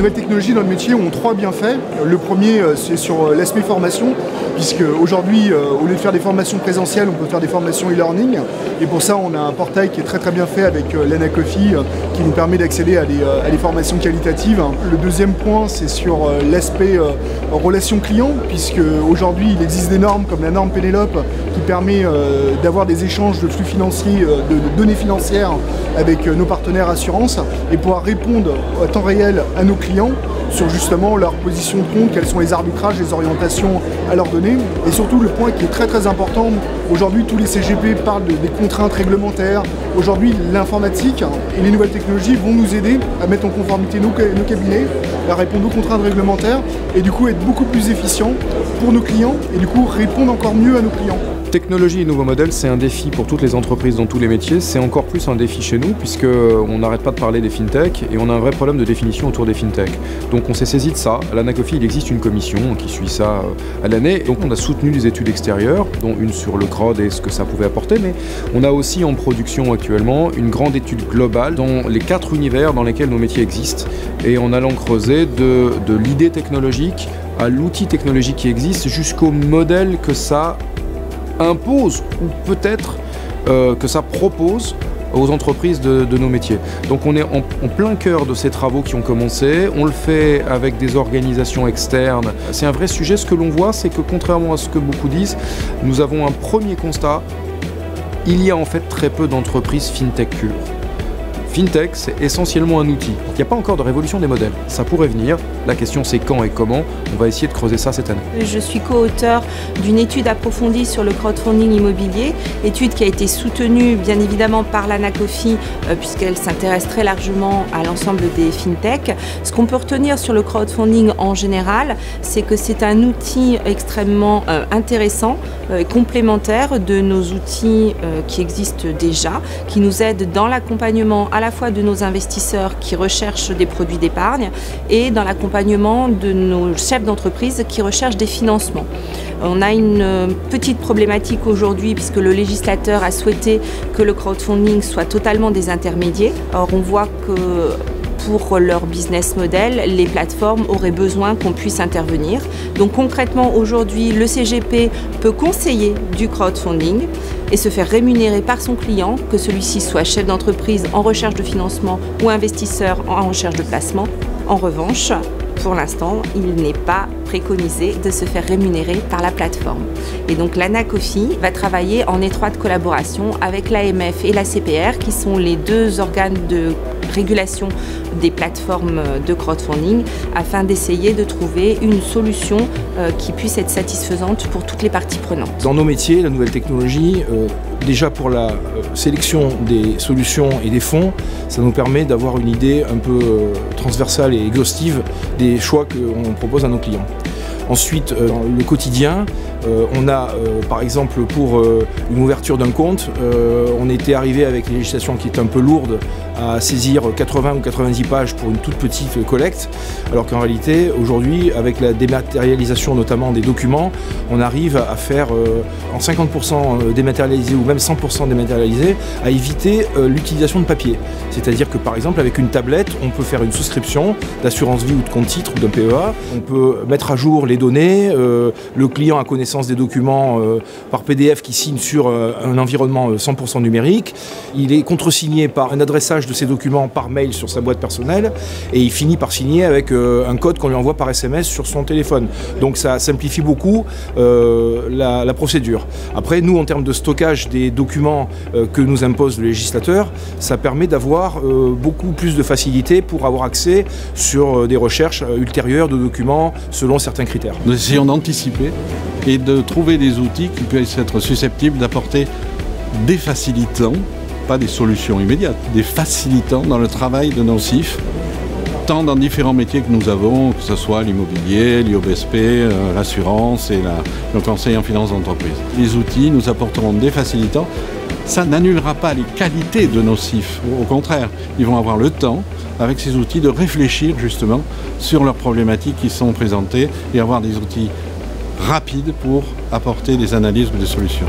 nouvelles technologies dans le métier ont 3 bienfaits. Le premier, c'est sur l'aspect formation, puisque aujourd'hui, au lieu de faire des formations présentielles, on peut faire des formations e-learning. Et pour ça, on a un portail qui est très bien fait avec l'Anacofi, qui nous permet d'accéder à des formations qualitatives. Le deuxième point, c'est sur l'aspect relation client, puisque aujourd'hui, il existe des normes comme la norme Pénélope, qui permet d'avoir des échanges de flux financiers, de données financières avec nos partenaires assurances, et pouvoir répondre à temps réel à nos clients sur justement leur position de compte, quels sont les arbitrages, les orientations à leur donner. Et surtout, le point qui est très important, aujourd'hui tous les CGP parlent des contraintes réglementaires. Aujourd'hui, l'informatique et les nouvelles technologies vont nous aider à mettre en conformité nos cabinets, à répondre aux contraintes réglementaires et du coup être beaucoup plus efficients pour nos clients et du coup répondre encore mieux à nos clients. Technologie et nouveaux modèles, c'est un défi pour toutes les entreprises dans tous les métiers. C'est encore plus un défi chez nous puisqu'on n'arrête pas de parler des fintech et on a un vrai problème de définition autour des fintech. Donc on s'est saisi de ça. À l'Anacofi, il existe une commission qui suit ça à l'année. Donc on a soutenu des études extérieures, dont une sur le crowd et ce que ça pouvait apporter. Mais on a aussi en production actuellement une grande étude globale dans les 4 univers dans lesquels nos métiers existent. Et en allant creuser de l'idée technologique à l'outil technologique qui existe jusqu'au modèle que ça impose ou peut-être que ça propose aux entreprises de nos métiers. Donc on est en plein cœur de ces travaux qui ont commencé, on le fait avec des organisations externes. C'est un vrai sujet. Ce que l'on voit, c'est que contrairement à ce que beaucoup disent, nous avons un premier constat, il y a en fait très peu d'entreprises fintech pures. Fintech, c'est essentiellement un outil. Il n'y a pas encore de révolution des modèles. Ça pourrait venir. La question, c'est quand et comment. On va essayer de creuser ça cette année. Je suis co-auteur d'une étude approfondie sur le crowdfunding immobilier, étude qui a été soutenue bien évidemment par l'Anacofi puisqu'elle s'intéresse très largement à l'ensemble des fintech. Ce qu'on peut retenir sur le crowdfunding en général, c'est que c'est un outil extrêmement intéressant et complémentaire de nos outils qui existent déjà, qui nous aident dans l'accompagnement à la fois de nos investisseurs qui recherchent des produits d'épargne et dans l'accompagnement de nos chefs d'entreprise qui recherchent des financements. On a une petite problématique aujourd'hui puisque le législateur a souhaité que le crowdfunding soit totalement désintermédié. Or, on voit que pour leur business model, les plateformes auraient besoin qu'on puisse intervenir. Donc concrètement, aujourd'hui, le CGP peut conseiller du crowdfunding et se faire rémunérer par son client, que celui-ci soit chef d'entreprise en recherche de financement ou investisseur en recherche de placement. En revanche, pour l'instant, il n'est pas préconisé de se faire rémunérer par la plateforme. Et donc l'Anacofi va travailler en étroite collaboration avec l'AMF et la CPR, qui sont les 2 organes de régulation des plateformes de crowdfunding, afin d'essayer de trouver une solution qui puisse être satisfaisante pour toutes les parties prenantes. Dans nos métiers, la nouvelle technologie, déjà pour la sélection des solutions et des fonds, ça nous permet d'avoir une idée un peu transversale et exhaustive des choix qu'on propose à nos clients. Ensuite, dans le quotidien, on a par exemple pour une ouverture d'un compte, on était arrivé avec une législation qui est un peu lourde à saisir 80 ou 90 pages pour une toute petite collecte, alors qu'en réalité aujourd'hui avec la dématérialisation notamment des documents, on arrive à faire en 50% dématérialisé ou même 100% dématérialisé, à éviter l'utilisation de papier. C'est-à-dire que par exemple avec une tablette, on peut faire une souscription d'assurance vie ou de compte titre ou d'un PEA, on peut mettre à jour les données, le client a connaissance des documents par PDF qui signe sur un environnement 100% numérique, il est contresigné par un adressage de ces documents par mail sur sa boîte personnelle et il finit par signer avec un code qu'on lui envoie par SMS sur son téléphone. Donc ça simplifie beaucoup la procédure. Après, nous, en termes de stockage des documents que nous impose le législateur, ça permet d'avoir beaucoup plus de facilité pour avoir accès sur des recherches ultérieures de documents selon certains critères. Nous essayons d'anticiper et de trouver des outils qui puissent être susceptibles d'apporter des facilitants, pas des solutions immédiates, des facilitants dans le travail de nos CIF, tant dans différents métiers que nous avons, que ce soit l'immobilier, l'IOBSP, l'assurance et le conseil en finance d'entreprise. Les outils nous apporteront des facilitants. Ça n'annulera pas les qualités de nos CIF. Au contraire, ils vont avoir le temps, avec ces outils, de réfléchir justement sur leurs problématiques qui sont présentées et avoir des outils rapides pour apporter des analyses ou des solutions.